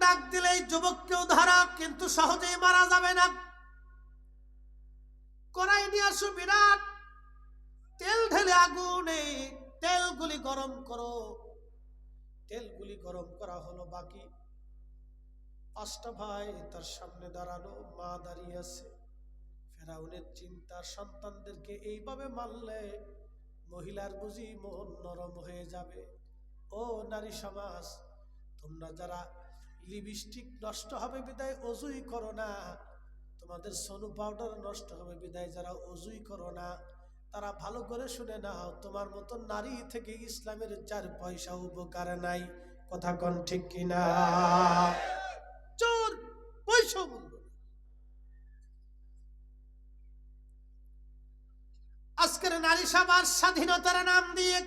ডাক দিলেই যুবককেও ধরা, কিন্তু সহজেই মারা যাবে না। কড়াই নিয়ে আসো, বিরাট তেল ঢেলে আগুনে তেলগুলি গরম করো। তেলগুলি গরম করা হলো, বাকি 5টা ভাই তার সামনে দাঁড়ানো, মা দাঁড়িয়ে আছে। ফেরাউনের চিন্তা, সন্তানদেরকে এইভাবে মারলে মহিলার বুঝি মন নরম হয়ে যাবে। ও নারী সমাজ, তোমরা যারা লিপস্টিক নষ্ট হবে বিদায় অজুই করো না, তোমাদের সোনু পাউডার নষ্ট হবে বিদায় যারা অজুই করো না, তারা ভালো করে শুনে নাও, তোমার মতো নারী থেকে ইসলামের 4 পয়সা উপকার নাই। কথা কোন ঠিক কিনা? চোর পয়সা বলবো। আজকের নারী সমাজ স্বাধীনতার নাম দিয়ে